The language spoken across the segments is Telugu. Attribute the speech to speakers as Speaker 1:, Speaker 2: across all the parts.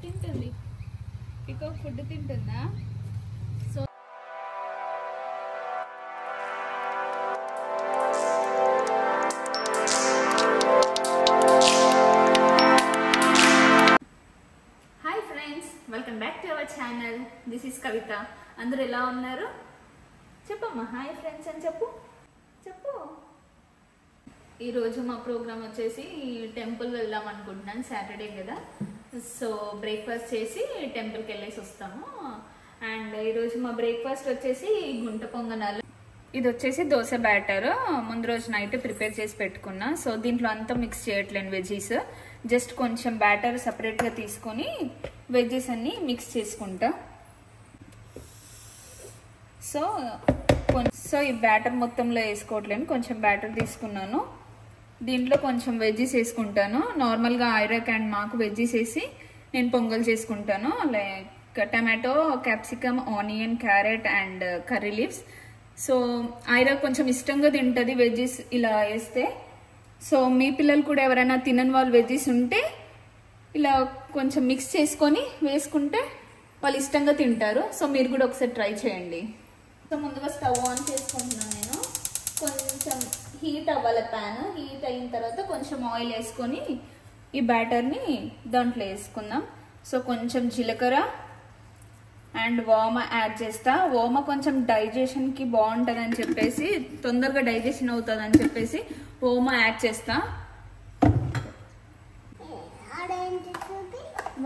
Speaker 1: తింటుంది. పికాక్ ఫుడ్ తింటుందా? So hi friends, welcome back to our channel. This is Kavitha. అందరూ ఎలా ఉన్నారు? చెప్పమ్మా హాయ్ ఫ్రెండ్స్ అని చెప్పు. ఈరోజు మా ప్రోగ్రామ్ వచ్చేసి టెంపుల్ వెళ్దాం అనుకుంటున్నాను. సాటర్డే కదా, సో బ్రేక్ఫాస్ట్ చేసి టెంపుల్కి వెళ్ళేసి వస్తాము. అండ్ ఈరోజు మా బ్రేక్ఫాస్ట్ వచ్చేసి గుంట పొంగనాలు. ఇది వచ్చేసి దోశ బ్యాటర్ ముందు రోజు నైట్ ప్రిపేర్ చేసి పెట్టుకున్నా. సో దీంట్లో అంతా మిక్స్ చేయట్లేను వెజ్జీస్, జస్ట్ కొంచెం బ్యాటర్ సపరేట్గా తీసుకొని వెజ్జీస్ అన్ని మిక్స్ చేసుకుంటా. సో ఈ బ్యాటర్ మొత్తంలో వేసుకోవట్లేను, కొంచెం బ్యాటర్ తీసుకున్నాను. దీంట్లో కొంచెం వెజ్జీస్ వేసుకుంటాను. నార్మల్గా ఐరాక్ అండ్ మాకు వెజ్జీస్ వేసి నేను పొంగల్ చేసుకుంటాను. Like tomato, capsicum, onion, carrot and curry leaves. So ఐరాక్ కొంచెం ఇష్టంగా తింటుంది వెజ్జీస్ ఇలా వేస్తే. సో మీ పిల్లలు కూడా ఎవరైనా తినని వాళ్ళు వెజ్జీస్ ఉంటే ఇలా కొంచెం మిక్స్ చేసుకొని వేసుకుంటే వాళ్ళు ఇష్టంగా తింటారు. సో మీరు కూడా ఒకసారి ట్రై చేయండి. సో ముందుగా స్టవ్ ఆన్ చేసుకుంటున్నాను నేను. కొంచెం హీట్ అవ్వాలి ప్యాన్. హీట్ అయిన తర్వాత కొంచెం ఆయిల్ వేసుకొని ఈ బ్యాటర్ని దాంట్లో వేసుకుందాం. సో కొంచెం జీలకర్ర అండ్ వామ యాడ్ చేస్తా. వామ కొంచెం డైజెషన్కి బాగుంటుంది అని చెప్పేసి, తొందరగా డైజెషన్ అవుతుంది అని చెప్పేసి వామ యాడ్ చేస్తా.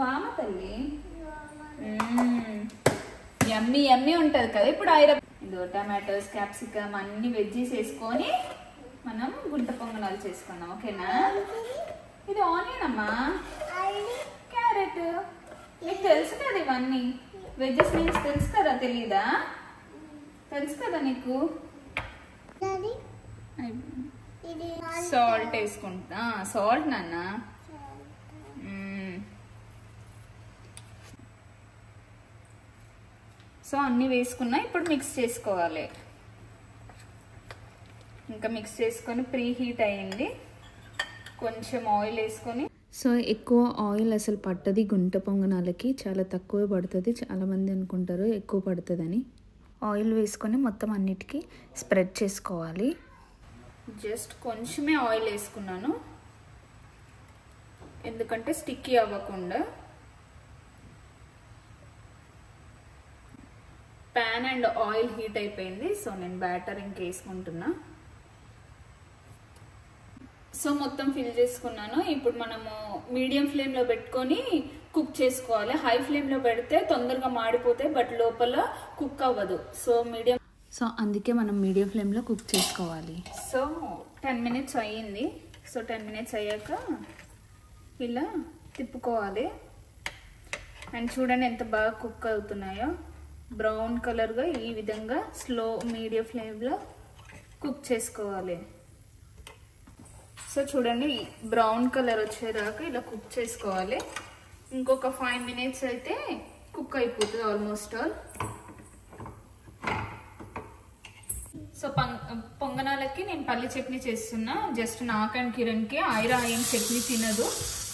Speaker 1: వామ తల్లి యమ్మీ యమ్మీ ఉంటుంది కదా. ఇప్పుడు ఇదో టమాటోస్, క్యాప్సికమ్ అన్ని వెజ్జీస్ వేసుకొని మనం గుంట పొంగనాలు చేసుకుందాం. ఓకేనా? ఇది ఆనియన్ అమ్మా, క్యారెట్, మీకు తెలుసు కదా ఇవన్నీ వెజ్జెస్ మీన్స్ తెలుసు కదా. తెలీదా? తెలుసు కదా నీకు. సాల్ట్ వేసుకుంటా. సాల్ట్ నాన్న. సో అన్నీ వేసుకున్నా. ఇప్పుడు మిక్స్ చేసుకోవాలి. ఇంకా మిక్స్ చేసుకొని ప్రీ హీట్ అయ్యింది. కొంచెం ఆయిల్ వేసుకొని.
Speaker 2: సో ఎక్కువ ఆయిల్ అసలు పట్టది గుంట పొంగనాలకి, చాలా తక్కువ పడుతుంది. చాలామంది అనుకుంటారు ఎక్కువ పడుతుందని. ఆయిల్ వేసుకొని మొత్తం అన్నిటికీ స్ప్రెడ్ చేసుకోవాలి.
Speaker 1: జస్ట్ కొంచెమే ఆయిల్ వేసుకున్నాను, ఎందుకంటే స్టిక్కీ అవ్వకుండా. ప్యాన్ అండ్ ఆయిల్ హీట్ అయిపోయింది. సో నేను బ్యాటర్ ఇంకేసుకుంటున్నా. సో మొత్తం ఫిల్ చేసుకున్నాను. ఇప్పుడు మనము మీడియం ఫ్లేమ్లో పెట్టుకొని కుక్ చేసుకోవాలి. హై ఫ్లేమ్లో పెడితే తొందరగా మాడిపోతాయి, బట్ లోపల కుక్ అవ్వదు.
Speaker 2: సో అందుకే మనం మీడియం ఫ్లేమ్లో కుక్ చేసుకోవాలి.
Speaker 1: సో 10 minutes అయ్యింది. సో 10 minutes అయ్యాక ఇలా తిప్పుకోవాలి. అండ్ చూడండి ఎంత బాగా కుక్ అవుతున్నాయో. బ్రౌన్ కలర్గా ఈ విధంగా స్లో మీడియం ఫ్లేమ్లో కుక్ చేసుకోవాలి. సో చూడండి బ్రౌన్ కలర్ వచ్చేదాకా ఇలా కుక్ చేసుకోవాలి. ఇంకొక 5 minutes అయితే కుక్ అయిపోతుంది ఆల్మోస్ట్ ఆల్. సో పొంగనాలకి నేను పల్లి చట్నీ చేస్తున్నా. జస్ట్ నాకు అండ్ కిరణ్కి. ఐరా ఏం చట్నీ తినదు.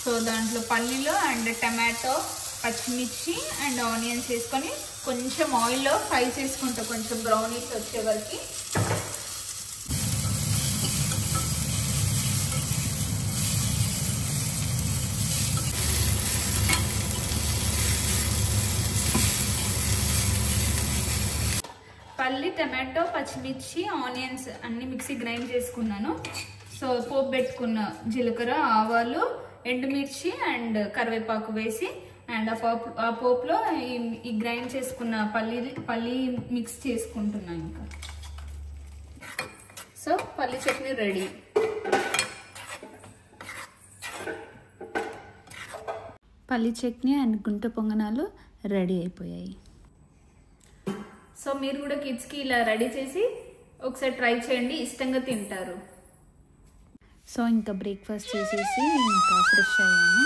Speaker 1: సో దాంట్లో పల్లీలు అండ్ టమాటో, పచ్చిమిర్చి అండ్ ఆనియన్స్ వేసుకొని కొంచెం ఆయిల్లో ఫ్రై చేసుకుంటా, కొంచెం బ్రౌనీస్ వచ్చే వరకు. పల్లి, టమాటో, పచ్చిమిర్చి, ఆనియన్స్ అన్ని మిక్సీ గ్రైండ్ చేసుకున్నాను. సో పోపు పెట్టుకున్న జీలకర్ర, ఆవాలు, ఎండుమిర్చి అండ్ కరివేపాకు వేసి అండ్ ఆ పోపులో ఈ గ్రైండ్ చేసుకున్న పల్లి మిక్స్ చేసుకుంటున్నాను. ఇంకా సో పల్లి చట్నీ రెడీ.
Speaker 2: పల్లి చట్నీ అండ్ గుంట పొంగనాలు రెడీ అయిపోయాయి.
Speaker 1: సో మీరు కూడా కిడ్స్కి ఇలా రెడీ చేసి ఒకసారి ట్రై చేయండి, ఇష్టంగా తింటారు.
Speaker 2: సో ఇంకా బ్రేక్ఫాస్ట్ చేసేసి ఇంకా ఫ్రెష్ అయ్యాను.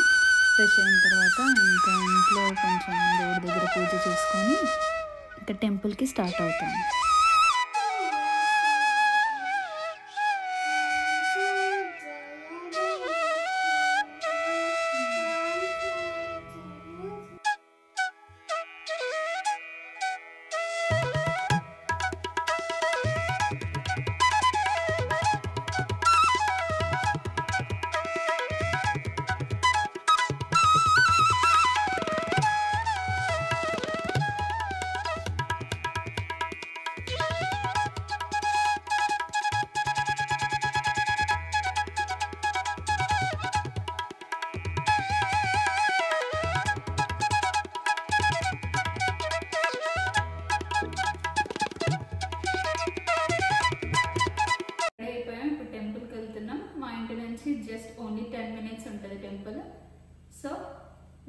Speaker 2: ఫ్రెష్ అయిన తర్వాత ఇంకా ఇంట్లో కొంచెం దేవుడి దగ్గర పూజ చేసుకొని ఇంకా టెంపుల్కి స్టార్ట్ అవుతాను.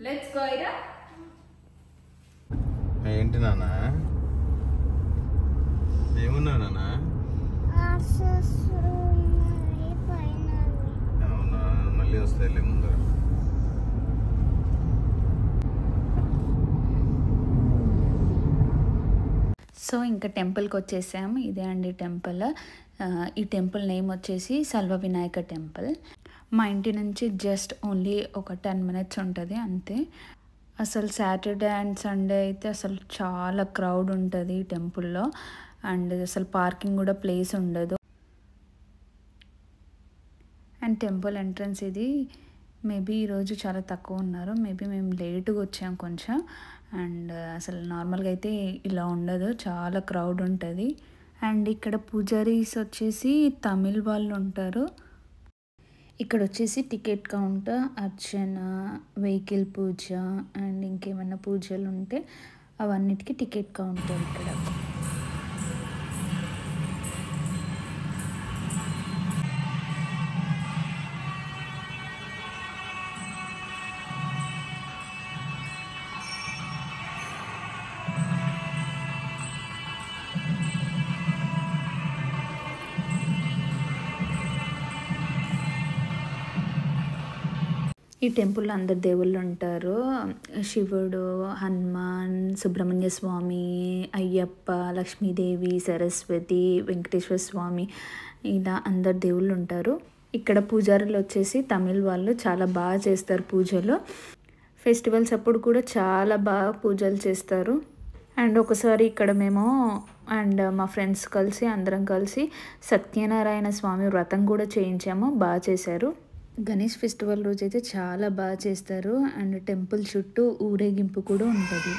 Speaker 1: Let's go Aira.
Speaker 3: ఏంటి నాన్న? ఏమున్నా నాన్న? అవునా, మళ్ళీ వస్తాయిలే ముందర.
Speaker 2: సో ఇంకా టెంపుల్కి వచ్చేసాం. ఇదే అండి టెంపుల్. ఈ టెంపుల్ నేమ్ వచ్చేసి సల్వ వినాయక టెంపుల్. మా ఇంటి నుంచి జస్ట్ ఓన్లీ ఒక 10 minutes ఉంటుంది అంతే. అసలు సాటర్డే అండ్ సండే అయితే అసలు చాలా క్రౌడ్ ఉంటుంది ఈ టెంపుల్లో. అండ్ అసలు పార్కింగ్ కూడా ప్లేస్ ఉండదు. అండ్ టెంపుల్ ఎంట్రన్స్ ఇది. మేబీ ఈరోజు చాలా తక్కువ ఉన్నారు. మేబీ మేము లేటుగా వచ్చాం కొంచెం. అండ్ అసలు నార్మల్గా అయితే ఇలా ఉండదు, చాలా క్రౌడ్ ఉంటుంది. అండ్ ఇక్కడ పూజారీస్ వచ్చేసి తమిళ్ వాళ్ళు ఉంటారు. ఇక్కడ వచ్చేసి టికెట్ కౌంటర్, అర్చన, వెహికల్ పూజ అండ్ ఇంకేమైనా పూజలు ఉంటే అవన్నిటికీ టికెట్ కౌంటర్ ఇక్కడ. ఈ టెంపుల్లో అందరు దేవుళ్ళు ఉంటారు. శివుడు, హనుమాన్, సుబ్రహ్మణ్య స్వామి, అయ్యప్ప, లక్ష్మీదేవి, సరస్వతి, వెంకటేశ్వర స్వామి, ఇలా అందరు దేవుళ్ళు ఉంటారు. ఇక్కడ పూజారులు వచ్చేసి తమిళ్ వాళ్ళు. చాలా బాగా చేస్తారు పూజలు. ఫెస్టివల్స్ అప్పుడు కూడా చాలా బాగా పూజలు చేస్తారు. అండ్ ఒకసారి ఇక్కడ మేము అండ్ మా ఫ్రెండ్స్ కలిసి అందరం కలిసి సత్యనారాయణ స్వామి వ్రతం కూడా చేయించాము. బాగా చేశారు. గణేష్ ఫెస్టివల్ రోజైతే చాలా బాగా చేస్తారు. అండ్ టెంపుల్ చుట్టూ ఊరేగింపు కూడా ఉంటుంది.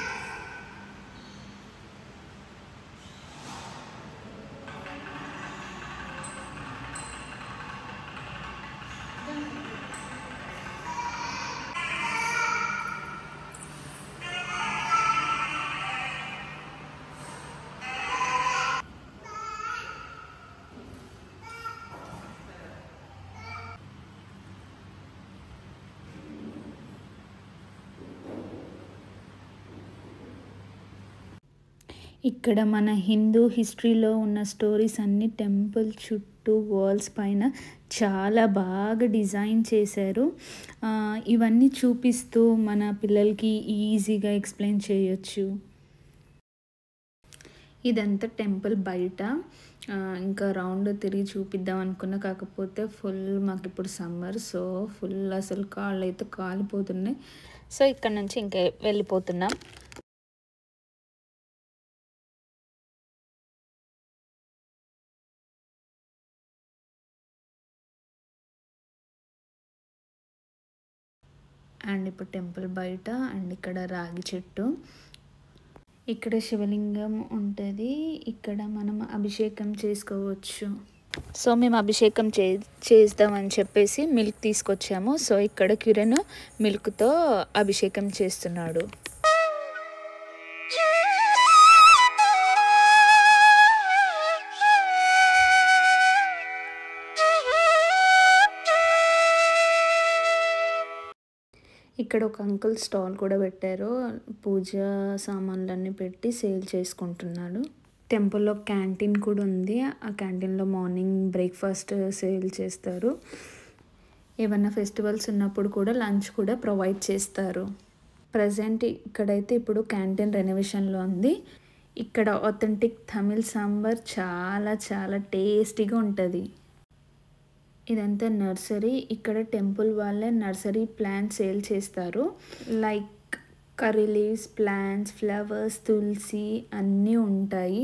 Speaker 2: ఇక్కడ మన హిందూ హిస్టరీలో ఉన్న స్టోరీస్ అన్ని టెంపుల్ చుట్టూ వాల్స్ పైన చాలా బాగా డిజైన్ చేశారు. ఇవన్నీ చూపిస్తూ మన పిల్లలకి ఈజీగా ఎక్స్ప్లెయిన్ చేయొచ్చు. ఇదంతా టెంపుల్ బయట. ఇంకా రౌండ్ తిరిగి చూపిద్దాం అనుకున్నా, కాకపోతే ఫుల్ మాకు ఇప్పుడు సమ్మర్, సో ఫుల్ అసలు కాళ్ళు అయితే కాలిపోతున్నాయి. సో ఇక్కడ నుంచి ఇంకా వెళ్ళిపోతున్నాం. అండ్ ఇప్పుడు టెంపుల్ బయట అండ్ ఇక్కడ రాగి చెట్టు, ఇక్కడ శివలింగం ఉంటుంది. ఇక్కడ మనం అభిషేకం చేసుకోవచ్చు. సో మేము అభిషేకం చేద్దామని చెప్పేసి మిల్క్ తీసుకొచ్చాము. సో ఇక్కడ కిరణ్ మిల్క్తో అభిషేకం చేస్తున్నాడు. ఇక్కడ ఒక అంకుల్ స్టాల్ కూడా పెట్టారు. పూజ సామాన్లన్నీ పెట్టి సేల్ చేసుకుంటున్నాడు. టెంపుల్లో క్యాంటీన్ కూడా ఉంది. ఆ క్యాంటీన్లో మార్నింగ్ బ్రేక్ఫాస్ట్ సేల్ చేస్తారు. ఏమన్నా ఫెస్టివల్స్ ఉన్నప్పుడు కూడా లంచ్ కూడా ప్రొవైడ్ చేస్తారు. ప్రజెంట్ ఇక్కడైతే ఇప్పుడు క్యాంటీన్ రెనోవేషన్లో ఉంది. ఇక్కడ ఆథెంటిక్ తమిళ్ సాంబార్ చాలా చాలా టేస్టీగా ఉంటుంది. ఇదంతా నర్సరీ. ఇక్కడ టెంపుల్ వాళ్ళే నర్సరీ ప్లాంట్స్ సేల్ చేస్తారు. Like curry leaves, plants, flowers, తులసి అన్నీ ఉంటాయి.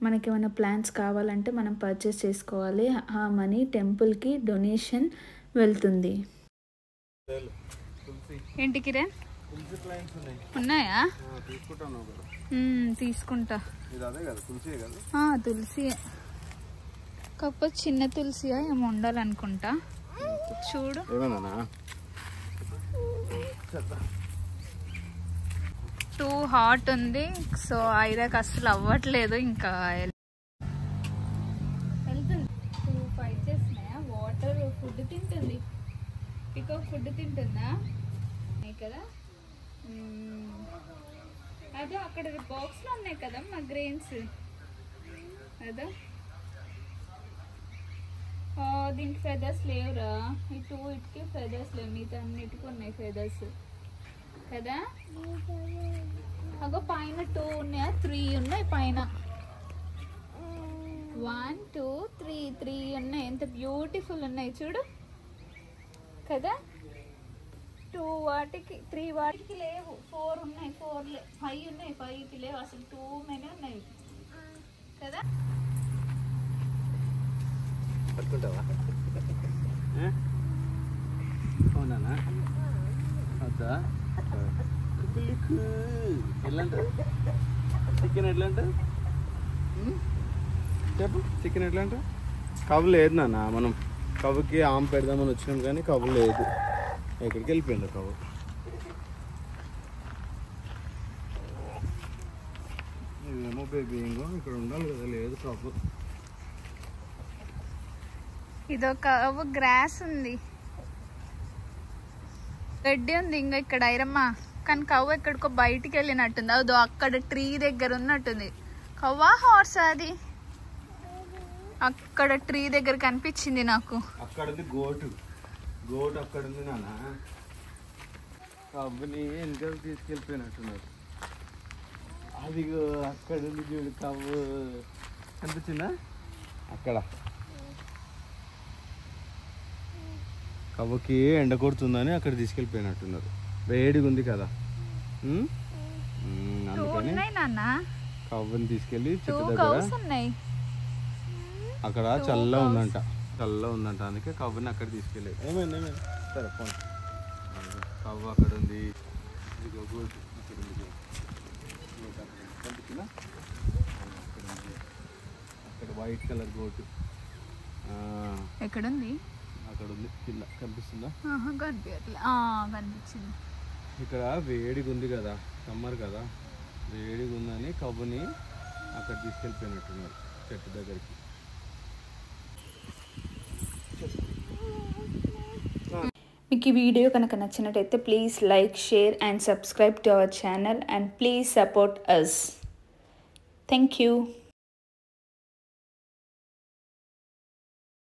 Speaker 2: మనకి ఏమైనా ప్లాంట్స్ కావాలంటే మనం పర్చేస్ చేసుకోవాలి. ఆ మనీ టెంపుల్కి డొనేషన్ వెళ్తుంది.
Speaker 1: ఏంటి కిరణ్ ఉన్నాయా? తీసుకుంటా. తులసి కాకపోతే చిన్న తులసి ఏమో ఉండాలనుకుంటా. చూడు టూ హాట్ ఉంది. సో ఐరాకి అస్సలు అవ్వట్లేదు. ఇంకా వెళ్తుంది. 2 5 చేస్తున్నాయా? వాటర్ ఫుడ్ తింటుంది. పికో ఫుడ్ తింటుందా కదా? అదో అక్కడ బాక్స్లో ఉన్నాయి కదమ్మా గ్రెయిన్స్. అదో దీనికి ఫెదర్స్ లేవురా. ఇటు ఇటుకి ఫెదర్స్ లేవు, మిగతా అన్నిటికి ఉన్నాయి ఫెదర్స్ కదా. అగో పైన 2 ఉన్నాయా, 3 ఉన్నాయి పైన. 1 2 3 ఉన్నాయి. ఎంత బ్యూటిఫుల్ ఉన్నాయి చూడు కదా. 2 వాటికి 3 వాటికి లేవు, 4 ఉన్నాయి, 5 ఉన్నాయి, 5కి లేవు అసలు. 2 మెనీ ఉన్నాయి కదా.
Speaker 3: పట్టుకుంటావా? అవునా వద్దా? ఎట్లంట చికెన్? ఎట్లంట చెప్పు. చికెన్ ఎట్లంట? కవ్వు లేదు నాన్న. మనం కవ్వుకి ఆమె పెడదామని వచ్చినాం కానీ కవ్వు లేదు. ఎక్కడికి వెళ్ళిపోయింది కవ్వు? ఇదేమో బేబీ ఇంకో ఇక్కడ ఉండాలి కదా, లేదు కవ్వు.
Speaker 1: ఇదొక గ్రాస్ ఉంది, గడ్డి ఉంది ఇంకా ఇక్కడ ఐరమ్మ. కానీ కవ్వ ఎక్కడికో బయటికి వెళ్ళినట్టుంది. అదో అక్కడ ట్రీ దగ్గర ఉన్నట్టుంది. కవ్వా హార్స్ అది? అక్కడ ట్రీ దగ్గర కనిపించింది నాకు.
Speaker 3: అక్కడ ఉంది గోటు. గోటు అక్కడ ఉంది నాన్న. కవ్వుని వెనక తీసుకెళ్ళిపోయినట్టున్నారు. అది అక్కడ ఉంది చూడు కవ్వు. కనిపించిందా? అక్కడ కవ్వకి ఎండ కొడుతుందని అక్కడ తీసుకెళ్ళిపోయినట్టున్నారు. వేడిగా ఉంది కదా, అందుకని కవ్వని తీసుకెళ్ళి చెట్టు దగ్గర. అక్కడ చల్ల ఉందంట, అందుకే కవ్వని అక్కడ తీసుకెళ్ళారు. ఏమైంది? సరే ఫోన్. కవ్వ అక్కడ ఉంది. ఇదిగో గోటు అక్కడ ఉంది. కనిపించిందా? అక్కడ వైట్ కలర్ గోటు
Speaker 1: ఎక్కడుంది?
Speaker 3: అక్కడ ఉంది కింద. కనిపిస్తుందా?
Speaker 1: కనిపించింది.
Speaker 3: ఇక్కడ వేడిగా ఉంది కదా, సమ్మర్ కదా, వేడిగా ఉందని కవ్వుని అక్కడ తీసుకెళ్ళిపోయినట్టున్నారు చెట్టు దగ్గరికి.
Speaker 2: మీకు ఈ వీడియో కనుక నచ్చినట్టయితే please like, share and subscribe to our channel and please support us. Thank you.